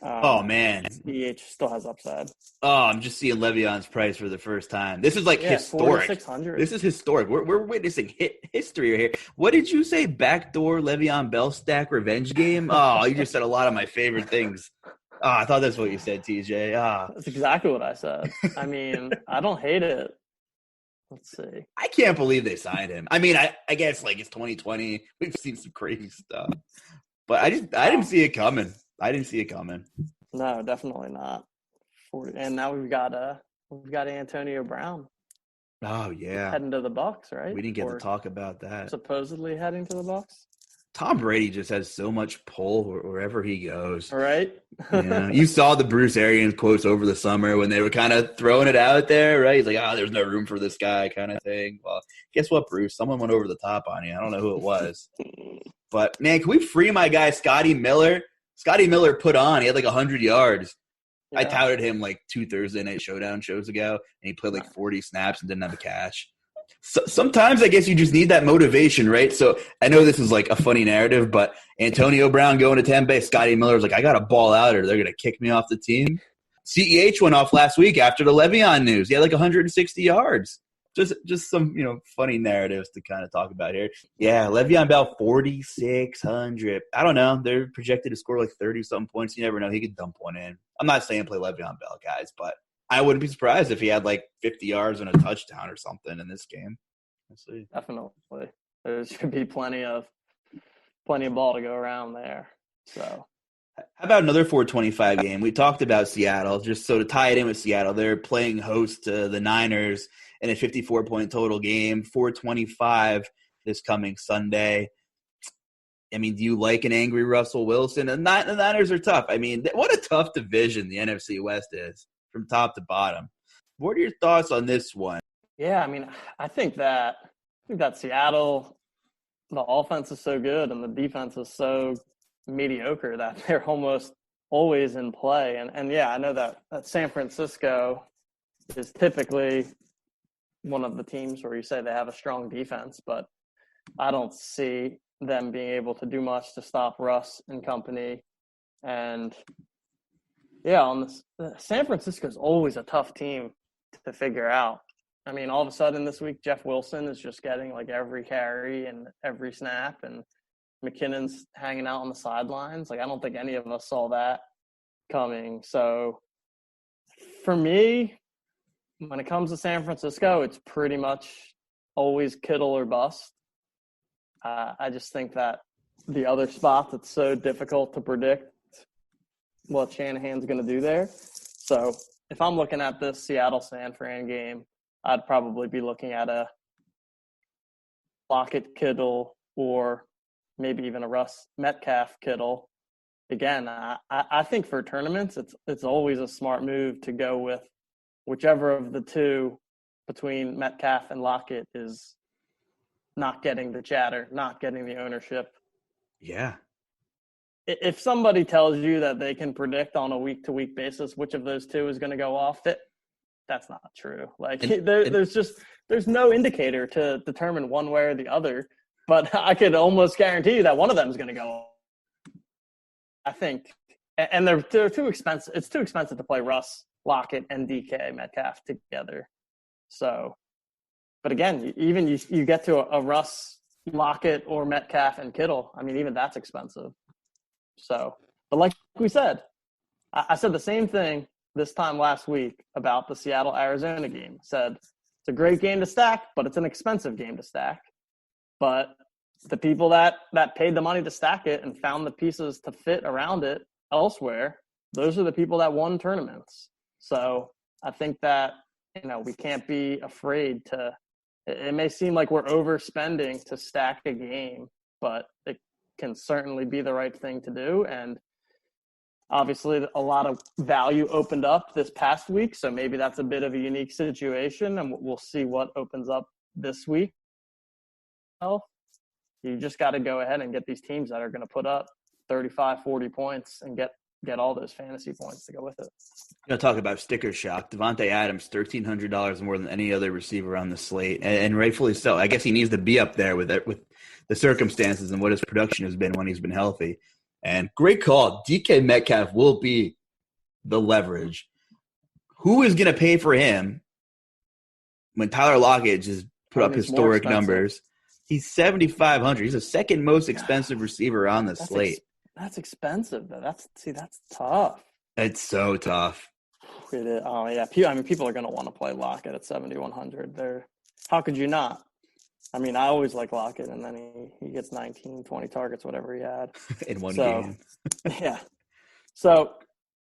Oh, man. CEH still has upside. Oh, I'm just seeing Le'Veon's price for the first time. This is like historic. 4,600. This is historic. We're witnessing history right here. What did you say? Backdoor Le'Veon Bell stack revenge game? Oh, you just said a lot of my favorite things. Oh, I thought that's what you said, TJ. That's exactly what I said. I mean, I don't hate it. Let's see. I can't believe they signed him. I mean, I guess like it's 2020. We've seen some crazy stuff. But I didn't see it coming. No, definitely not. And now we've got Antonio Brown. Oh yeah, heading to the Bucs, right? We didn't get to talk about that. Supposedly heading to the Bucs. Tom Brady just has so much pull wherever he goes. Right. Yeah. You saw the Bruce Arians quotes over the summer when they were kind of throwing it out there, right? He's like, there's no room for this guy kind of thing. Well, guess what, Bruce? Someone went over the top on you. I don't know who it was. But, man, can we free my guy Scotty Miller? Scotty Miller put on. He had like 100 yards. Yeah. I touted him like 2 Thursday Night Showdown shows ago, and he played like 40 snaps and didn't have a catch. So, sometimes I guess you just need that motivation, right? So I know this is like a funny narrative, but Antonio Brown going to Tampa Bay, Scotty Miller's like, I got to ball out or they're going to kick me off the team. CEH went off last week after the Le'Veon news. He had like 160 yards. Just some, funny narratives to kind of talk about here. Yeah, Le'Veon Bell, 4,600. I don't know. They're projected to score like 30-something points. You never know. He could dump one in. I'm not saying play Le'Veon Bell, guys, but I wouldn't be surprised if he had like 50 yards and a touchdown or something in this game. Let's see. Definitely. There should be plenty of ball to go around there. So, how about another 425 game? We talked about Seattle. Just so to tie it in with Seattle, they're playing host to the Niners in a 54-point total game, 425 this coming Sunday. I mean, do you like an angry Russell Wilson? The Niners are tough. I mean, what a tough division the NFC West is from top to bottom. What are your thoughts on this one? Yeah, I mean, I think that Seattle, the offense is so good and the defense is so mediocre that they're almost always in play. And yeah, I know that San Francisco is typically one of the teams where you say they have a strong defense, but I don't see them being able to do much to stop Russ and company. And yeah, on this, San Francisco is always a tough team to figure out. I mean, all of a sudden this week, Jeff Wilson is just getting like every carry and every snap, and McKinnon's hanging out on the sidelines. Like, I don't think any of us saw that coming. So for me, when it comes to San Francisco, it's pretty much always Kittle or bust. I just think that the other spots, it's so difficult to predict what Shanahan's going to do there. So if I'm looking at this Seattle-San Fran game, I'd probably be looking at a Lockett Kittle or maybe even a Russ Metcalf Kittle. Again, I think for tournaments, it's always a smart move to go with whichever of the two between Metcalf and Lockett is not getting the chatter, not getting the ownership. Yeah. If somebody tells you that they can predict on a week-to-week basis which of those two is going to go off, that's not true. Like, there's no indicator to determine one way or the other. But I could almost guarantee you that one of them is going to go off. I think, and they're too expensive. It's too expensive to play Russ, Lockett, and DK Metcalf together. So, but again, even you get to a Russ, Lockett, or Metcalf and Kittle. I mean, even that's expensive. So, but like we said, I said the same thing this time last week about the Seattle-Arizona game. Said it's a great game to stack, but it's an expensive game to stack. But the people that paid the money to stack it and found the pieces to fit around it elsewhere, those are the people that won tournaments. So I think that, we can't be afraid to – it may seem like we're overspending to stack a game, but it can certainly be the right thing to do. And obviously a lot of value opened up this past week, so maybe that's a bit of a unique situation, and we'll see what opens up this week. Well, you just got to go ahead and get these teams that are going to put up 35, 40 points and get all those fantasy points to go with it. Talk about sticker shock. Davante Adams, $1,300 more than any other receiver on the slate, and rightfully so. I guess he needs to be up there with the circumstances and what his production has been when he's been healthy. And great call. DK Metcalf will be the leverage. Who is going to pay for him when Tyler Lockett just put up historic numbers? He's $7,500. He's the second most expensive receiver on the slate. That's expensive, though. That's tough. It's so tough. It is. Oh, yeah. People are going to want to play Lockett at $7,100. How could you not? I always like Lockett, and then he gets 19, 20 targets, whatever he had. In one game. Yeah. So,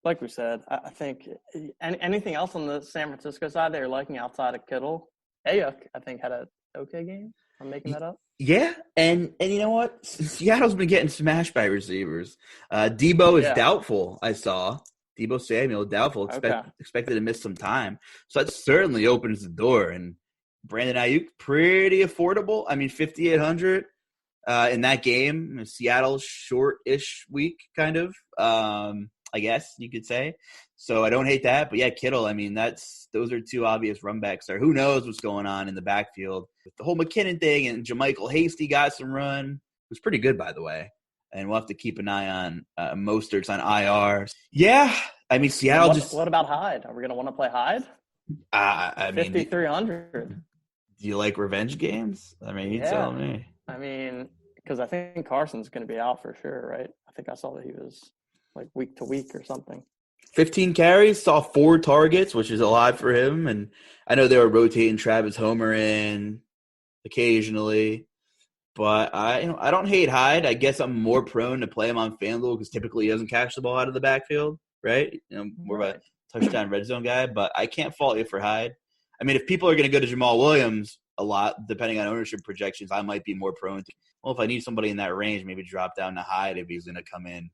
like we said, I think anything else on the San Francisco side that you're liking outside of Kittle? Ayuk, I think, had an okay game. I'm making that up. Yeah, and you know what? Seattle's been getting smashed by receivers. Debo is doubtful, I saw. Debo Samuel, doubtful, expected to miss some time. So that certainly opens the door. And Brandon Ayuk, pretty affordable. $5,800 in that game. Seattle's short-ish week, kind of, I guess you could say. So I don't hate that. But, yeah, Kittle, those are two obvious run backs there. Who knows what's going on in the backfield with the whole McKinnon thing, and JaMychal Hasty got some run. It was pretty good, by the way. And we'll have to keep an eye on Mostert's on IR. Yeah, Seattle What about Hyde? Are we going to want to play Hyde? 5,300. Do you like revenge games? You tell me. Because I think Carson's going to be out for sure, right? I think I saw that he was like week to week or something. 15 carries, saw 4 targets, which is a lot for him. And I know they were rotating Travis Homer in occasionally. But I don't hate Hyde. I guess I'm more prone to play him on FanDuel because typically he doesn't catch the ball out of the backfield, right? More of a touchdown red zone guy. But I can't fault you for Hyde. If people are going to go to Jamal Williams a lot, depending on ownership projections, I might be more prone to, if I need somebody in that range, maybe drop down to Hyde if he's going to come in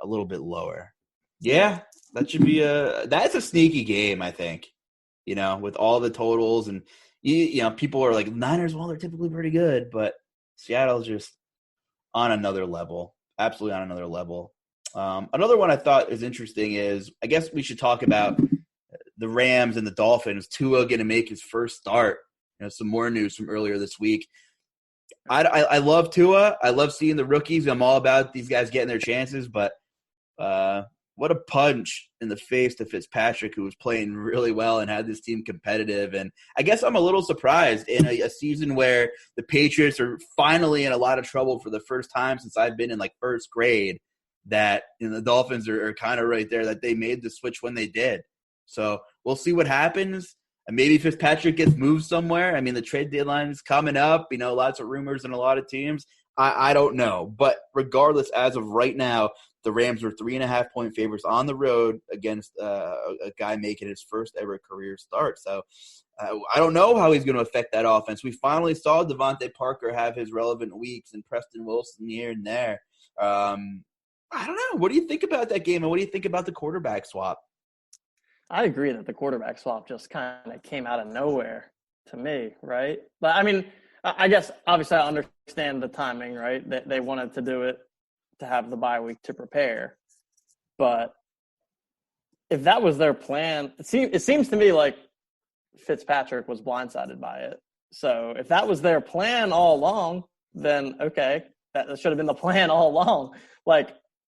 a little bit lower. Yeah, that should be that's a sneaky game, I think, with all the totals. And, people are like, Niners, well, they're typically pretty good, but Seattle's just on another level, absolutely on another level. Another one I thought is interesting is, I guess we should talk about the Rams and the Dolphins. Tua going to make his first start. Some more news from earlier this week. I love Tua. I love seeing the rookies. I'm all about these guys getting their chances, but what a punch in the face to Fitzpatrick, who was playing really well and had this team competitive. And I guess I'm a little surprised in a season where the Patriots are finally in a lot of trouble for the first time since I've been in first grade, that the Dolphins are kind of right there, that they made the switch when they did. So we'll see what happens. And maybe Fitzpatrick gets moved somewhere. The trade deadline is coming up. Lots of rumors in a lot of teams. I don't know. But regardless, as of right now, the Rams are 3.5-point favorites on the road against a guy making his first ever career start. So I don't know how he's going to affect that offense. We finally saw Devontae Parker have his relevant weeks and Preston Wilson here and there. I don't know. What do you think about that game, and what do you think about the quarterback swap? I agree that the quarterback swap just kind of came out of nowhere to me, right? But I guess obviously I understand the timing, right? They wanted to do it to have the bye week to prepare. But if that was their plan, it seems to me like Fitzpatrick was blindsided by it. So if that was their plan all along, then okay, that should have been the plan all along.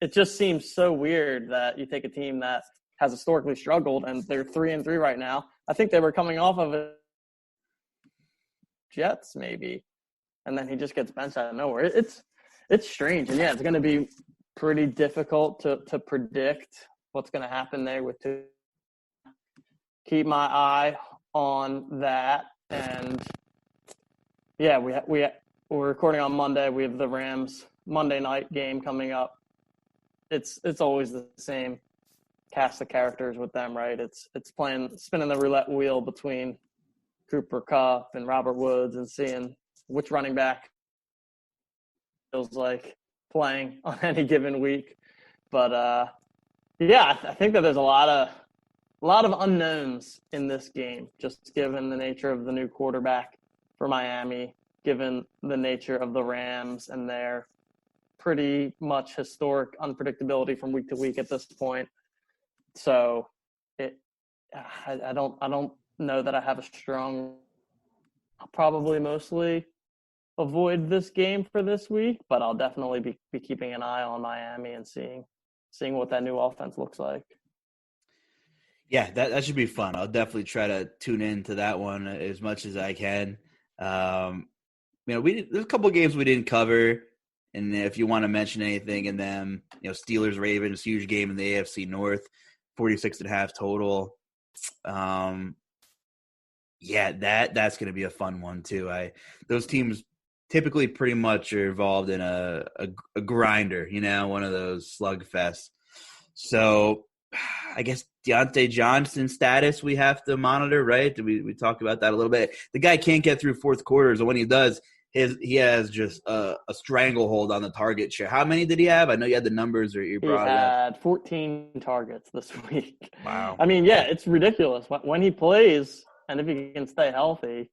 It just seems so weird that you take a team that has historically struggled, and they're 3-3 right now. I think they were coming off of it, Jets maybe, and then he just gets benched out of nowhere. It's strange, and yeah, it's going to be pretty difficult to predict what's going to happen there with Tua. keep my eye on that. And yeah, we're recording on Monday. We have the Rams Monday night game coming up. It's always the same cast of characters with them, right? It's spinning the roulette wheel between Cooper Kupp and Robert Woods and seeing which running back feels like playing on any given week. But yeah, I think that there's a lot of unknowns in this game, just given the nature of the new quarterback for Miami, given the nature of the Rams and their pretty much historic unpredictability from week to week at this point. So I don't know that I have a strong. I'll probably mostly avoid this game for this week, but I'll definitely be keeping an eye on Miami and seeing what that new offense looks like. Yeah, that should be fun. I'll definitely try to tune into that one as much as I can. There's a couple of games we didn't cover, and if you want to mention anything in them, Steelers Ravens, huge game in the AFC North, 46.5 total. Yeah, that's going to be a fun one too. Those teams typically pretty much are involved in a grinder, one of those slugfests. So I guess Deontay Johnson's status we have to monitor, right? We talked about that a little bit. The guy can't get through fourth quarters, and when he does, he has just a stranglehold on the target share. How many did he have? I know you had the numbers or you brought it up. He had 14 targets this week. Wow. I mean, yeah, it's ridiculous. When he plays, and if he can stay healthy,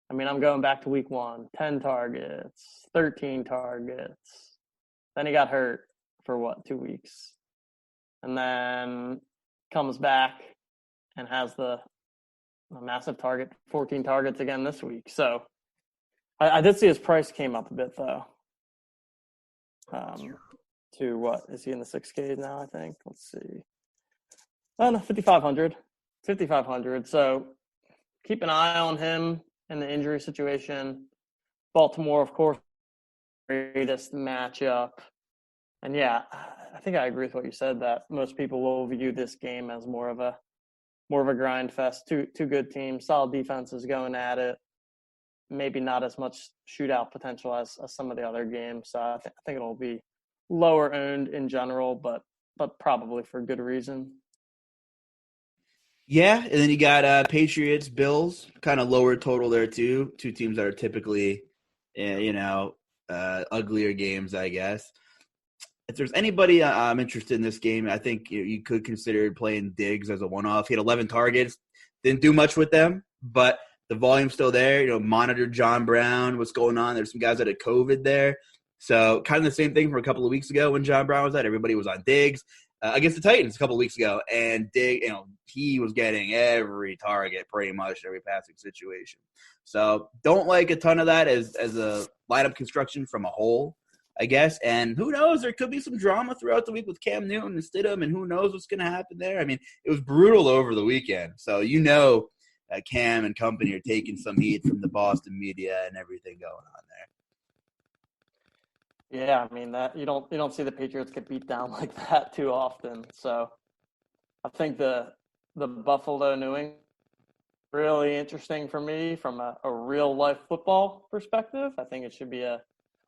I mean, I'm going back to week 1, 10 targets, 13 targets. Then he got hurt for 2 weeks? And then comes back and has the massive target, 14 targets again this week. So I did see his price came up a bit, though. To what? Is he in the 6K now, I think? Let's see. Oh, no, 5,500. 5,500. So keep an eye on him in the injury situation. Baltimore, of course, greatest matchup. And yeah, I think I agree with what you said, that most people will view this game as more of a grind fest. Two good teams, solid defenses going at it. Maybe not as much shootout potential as some of the other games. So I think it'll be lower owned in general, but probably for good reason. Yeah, and then you got Patriots, Bills, kind of lower total there too. Two teams that are typically, uglier games, I guess. If there's anybody I'm interested in this game, I think you could consider playing Diggs as a one-off. He had 11 targets, didn't do much with them, but the volume's still there. Monitor John Brown, what's going on. There's some guys that had COVID there. So kind of the same thing from a couple of weeks ago when John Brown was out. Everybody was on Diggs against the Titans a couple of weeks ago. And Diggs, he was getting every target pretty much, every passing situation. So don't like a ton of that as a lineup construction from a whole, I guess. And who knows, there could be some drama throughout the week with Cam Newton and Stidham, and who knows what's going to happen there. I mean, it was brutal over the weekend. So Cam and company are taking some heat from the Boston media and everything going on there. Yeah, I mean that you don't see the Patriots get beat down like that too often. So I think the Buffalo New England really interesting for me from a real life football perspective. I think it should be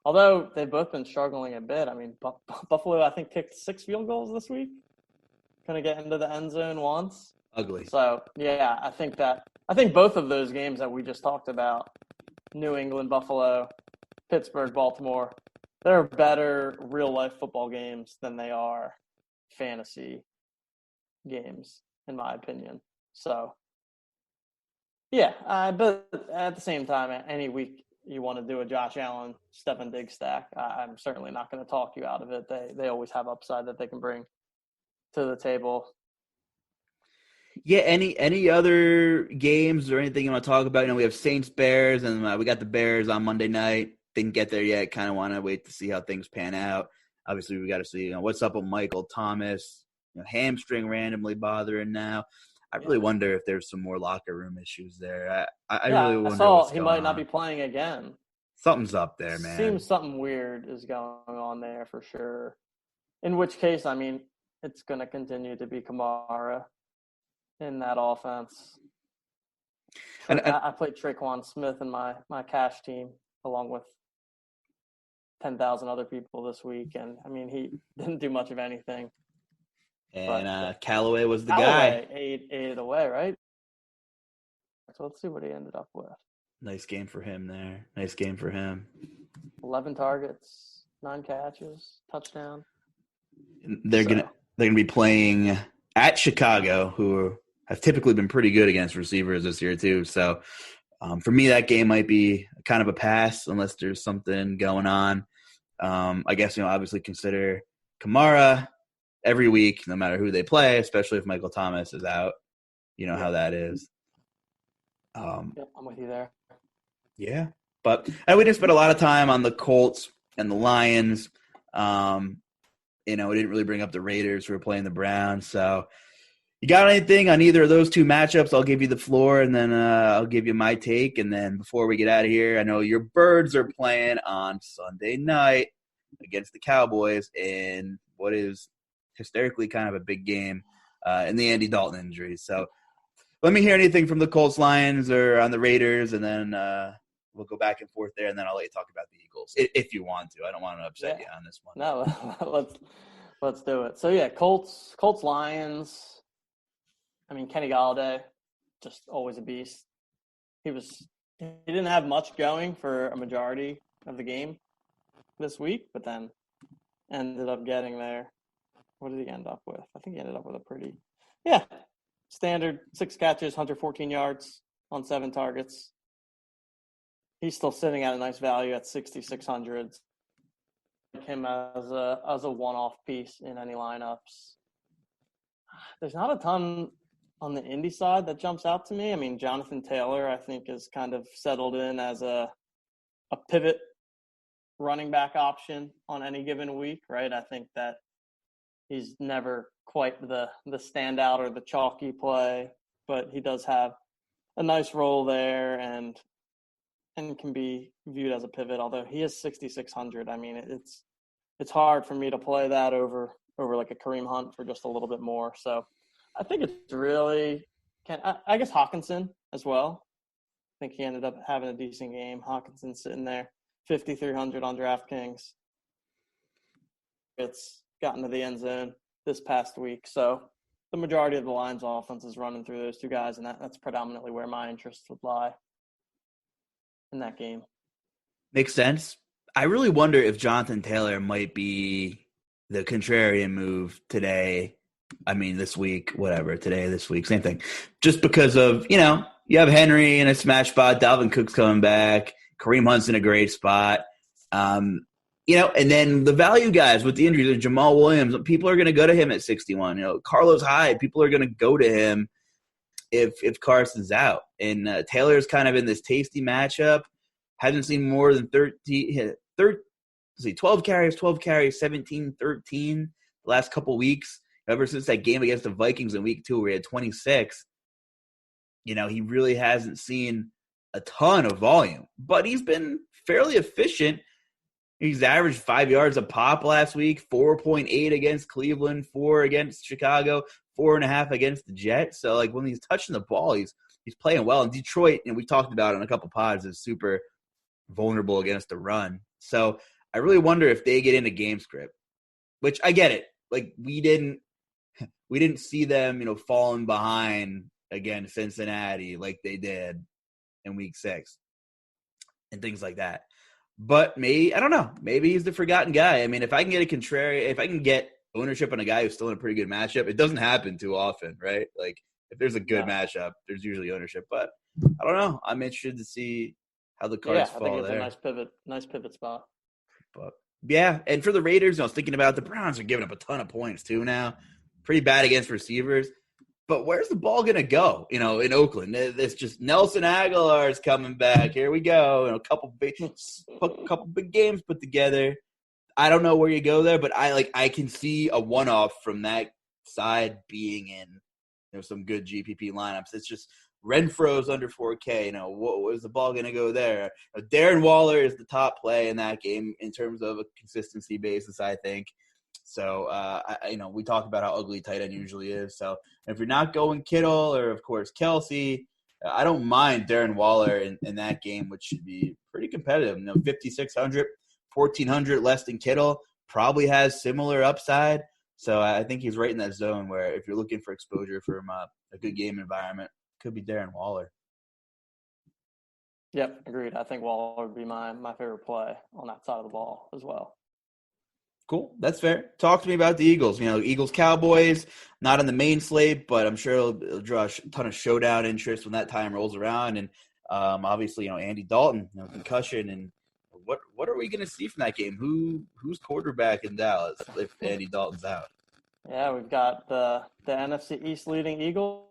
although they've both been struggling a bit. I mean, Buffalo I think kicked 6 field goals this week. Couldn't get into the end zone once. Ugly. So yeah, I think both of those games that we just talked about, New England, Buffalo, Pittsburgh, Baltimore, they're better real life football games than they are fantasy games, in my opinion. So yeah, but at the same time, any week you want to do a Josh Allen, Stephen Diggs stack, I'm certainly not going to talk you out of it. They always have upside that they can bring to the table. Yeah, any other games or anything you want to talk about? We have Saints Bears, and we got the Bears on Monday night. Didn't get there yet. Kind of want to wait to see how things pan out. Obviously, we got to see what's up with Michael Thomas. Hamstring randomly bothering now. I really wonder if there's some more locker room issues there. I really wonder. I saw he might not be playing again. Something's up there, man. Seems something weird is going on there for sure. In which case, I mean, it's going to continue to be Kamara. in that offense. And I played Traquan Smith in my cash team along with 10,000 other people this week, and I mean he didn't do much of anything. Callaway was the Callaway guy. ate it away, right? So let's see what he ended up with. Nice game for him there. Nice game for him. 11 targets, 9 catches, touchdown. They're gonna be playing at Chicago, who have typically been pretty good against receivers this year too. So for me, that game might be kind of a pass unless there's something going on. I guess obviously consider Kamara every week, no matter who they play, especially if Michael Thomas is out. You know how that is. I'm with you there. Yeah, but we didn't spend a lot of time on the Colts and the Lions. We didn't really bring up the Raiders who were playing the Browns. So you got anything on either of those two matchups? I'll give you the floor, and then I'll give you my take. And then before we get out of here, I know your Birds are playing on Sunday night against the Cowboys in what is hysterically kind of a big game in the Andy Dalton injury. So let me hear anything from the Colts, Lions, or on the Raiders, and then we'll go back and forth there, and then I'll let you talk about the Eagles if you want to. I don't want to upset you on this one. No, let's do it. So yeah, Colts, Lions. I mean, Kenny Golladay, just always a beast. He didn't have much going for a majority of the game this week, but then ended up getting there. What did he end up with? I think he ended up with a pretty standard 6 catches, 114 yards on 7 targets. He's still sitting at a nice value at 6,600. Him as a one-off piece in any lineups. There's not a ton on the Indy side that jumps out to me. I mean, Jonathan Taylor, I think, is kind of settled in as a pivot running back option on any given week, right? I think that he's never quite the standout or the chalky play, but he does have a nice role there and can be viewed as a pivot, although he is 6,600. I mean, it's hard for me to play that over like a Kareem Hunt for just a little bit more. So I think it's really I guess Hawkinson as well. I think he ended up having a decent game. Hawkinson sitting there, 5,300 on DraftKings. It's gotten to the end zone this past week. So the majority of the Lions offense is running through those two guys, and that's predominantly where my interest would lie in that game. Makes sense. I really wonder if Jonathan Taylor might be the contrarian move today. I mean, this week, whatever, today, this week, same thing. Just because of, you have Henry in a smash spot, Dalvin Cook's coming back, Kareem Hunt's in a great spot. And then the value guys with the injuries, Jamal Williams, people are going to go to him at 61. Carlos Hyde, people are going to go to him if Carson's out. And Taylor's kind of in this tasty matchup. Hasn't seen more than 12 carries, 17, 13 the last couple weeks. Ever since that game against the Vikings in week 2 where he had 26, he really hasn't seen a ton of volume. But he's been fairly efficient. He's averaged 5 yards a pop last week, 4.8 against Cleveland, 4 against Chicago, 4.5 against the Jets. So, when he's touching the ball, he's playing well. And Detroit, and we talked about it in a couple pods, is super vulnerable against the run. So I really wonder if they get into game script, which I get it. We didn't see them, falling behind against Cincinnati like they did in week 6 and things like that. But maybe, I don't know, maybe he's the forgotten guy. I mean, if I can get ownership on a guy who's still in a pretty good matchup, it doesn't happen too often, right? If there's a good matchup, there's usually ownership. But I don't know. I'm interested to see how the cards fall there. I think it's a nice pivot spot. But yeah, and for the Raiders, I was thinking about the Browns are giving up a ton of points too now. Pretty bad against receivers. But where's the ball going to go, in Oakland? It's just Nelson Aguilar's coming back. Here we go. A couple big games put together. I don't know where you go there, but I can see a one-off from that side being in some good GPP lineups. It's just Renfro's under 4K. Where's the ball going to go there? Darren Waller is the top play in that game in terms of a consistency basis, I think. So, we talk about how ugly tight end usually is. So if you're not going Kittle or, of course, Kelsey, I don't mind Darren Waller in that game, which should be pretty competitive. 5,600, 1,400 less than Kittle, probably has similar upside. So I think he's right in that zone where if you're looking for exposure from a good game environment, could be Darren Waller. Yep, agreed. I think Waller would be my favorite play on that side of the ball as well. Cool. That's fair. Talk to me about the Eagles. Eagles Cowboys, not on the main slate, but I'm sure it'll draw a ton of showdown interest when that time rolls around. And obviously, Andy Dalton, concussion. And what are we going to see from that game? Who's quarterback in Dallas if Andy Dalton's out? Yeah, we've got the NFC East leading Eagles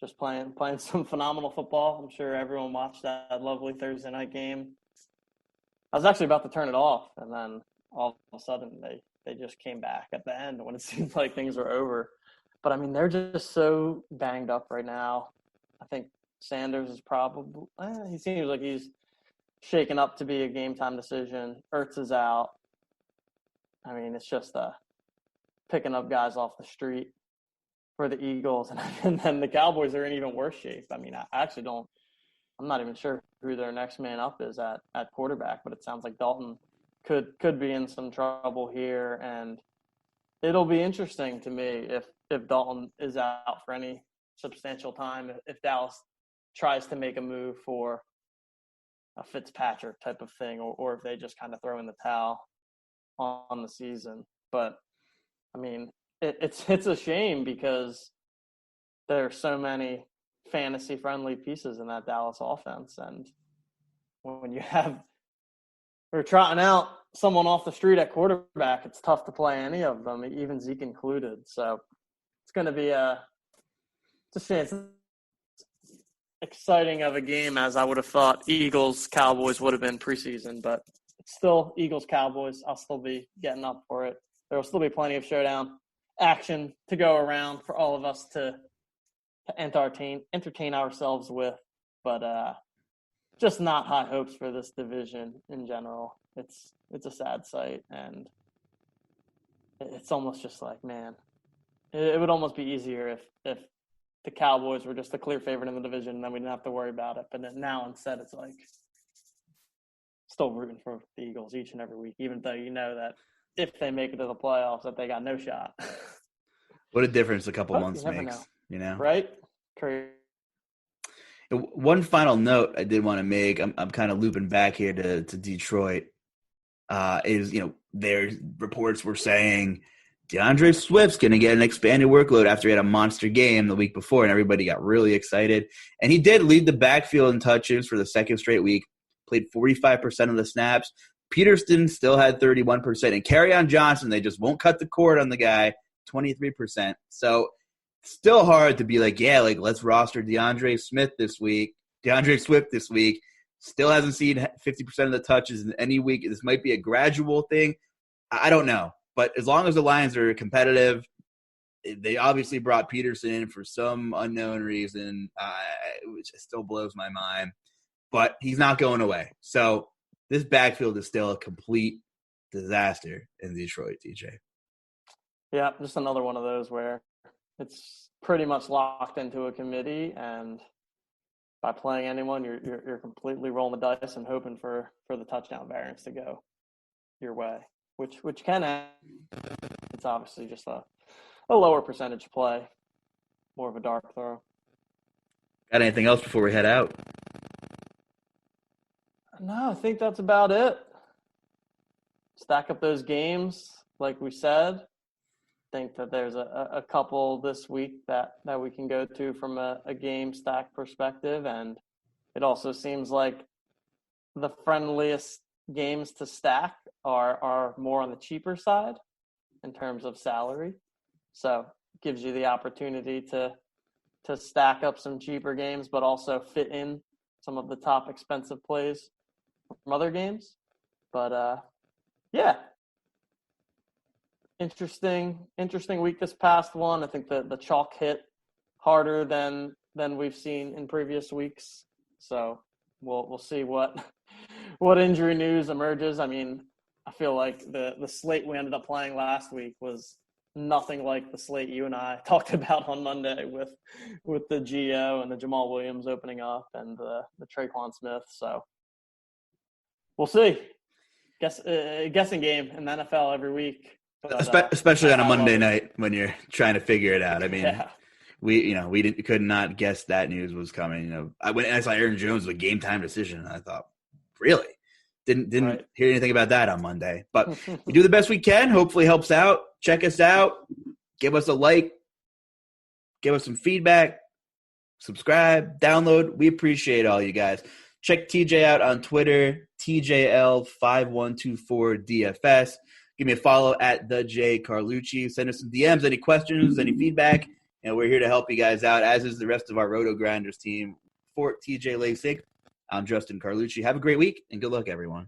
just playing some phenomenal football. I'm sure everyone watched that lovely Thursday night game. I was actually about to turn it off, and then all of a sudden they just came back at the end when it seemed like things were over. But, I mean, they're just so banged up right now. I think Sanders is probably he seems like he's shaken up to be a game-time decision. Ertz is out. I mean, it's just picking up guys off the street for the Eagles. And then the Cowboys are in even worse shape. I mean, I actually don't – I'm not even sure who their next man up is at quarterback, but it sounds like Dalton could be in some trouble here. And it'll be interesting to me if Dalton is out for any substantial time, if Dallas tries to make a move for a Fitzpatrick type of thing, or if they just kind of throw in the towel on the season. But, I mean, it's a shame because there are so many fantasy-friendly pieces in that Dallas offense. And when we're trotting out someone off the street at quarterback, it's tough to play any of them, even Zeke included. So it's going to be it's exciting of a game as I would have thought Eagles-Cowboys would have been preseason. But it's still Eagles-Cowboys. I'll still be getting up for it. There will still be plenty of showdown action to go around for all of us to entertain ourselves with, but just not high hopes for this division in general. It's a sad sight, and it's almost just like, man, it would almost be easier if the Cowboys were just a clear favorite in the division, and then we didn't have to worry about it. But now instead, it's like still rooting for the Eagles each and every week, even though you know that if they make it to the playoffs, that they got no shot. What a difference a couple months makes, Right? Crazy. One final note I did want to make, I'm kind of looping back here to Detroit, is, their reports were saying DeAndre Swift's going to get an expanded workload after he had a monster game the week before, and everybody got really excited. And he did lead the backfield in touches for the second straight week, played 45% of the snaps. Peterson still had 31%. And Kerryon Johnson, they just won't cut the cord on the guy, 23%. So still hard to be like, let's roster DeAndre Swift this week. Still hasn't seen 50% of the touches in any week. This might be a gradual thing. I don't know. But as long as the Lions are competitive, they obviously brought Peterson in for some unknown reason, which still blows my mind. But he's not going away. So this backfield is still a complete disaster in Detroit, TJ. Yeah, just another one of those where it's pretty much locked into a committee, and by playing anyone, you're completely rolling the dice and hoping for the touchdown variance to go your way, which can happen. It's obviously just a lower percentage play, more of a dark throw. Got anything else before we head out? No, I think that's about it. Stack up those games, like we said. Think that there's a couple this week that we can go to from a game stack perspective, and it also seems like the friendliest games to stack are more on the cheaper side in terms of salary. So it gives you the opportunity to stack up some cheaper games, but also fit in some of the top expensive plays from other games. But yeah. Interesting week this past one. I think the chalk hit harder than we've seen in previous weeks. So we'll see what injury news emerges. I mean, I feel like the slate we ended up playing last week was nothing like the slate you and I talked about on Monday with the Gio and the Jamal Williams opening up and the Traquan Smith. So we'll see. Guessing game in the NFL every week. But, especially on a Monday night when you're trying to figure it out. I mean, yeah. we could not guess that news was coming. When I saw Aaron Jones with a game time decision, I thought, really? Didn't Right. hear anything about that on Monday. But we do the best we can. Hopefully helps out. Check us out. Give us a like. Give us some feedback. Subscribe. Download. We appreciate all you guys. Check TJ out on Twitter, TJL5124DFS. Give me a follow at the J Carlucci. Send us some DMs, any questions, any feedback. And we're here to help you guys out, as is the rest of our Rotogrinders team. For TJ Laessig, I'm Justin Carlucci. Have a great week, and good luck, everyone.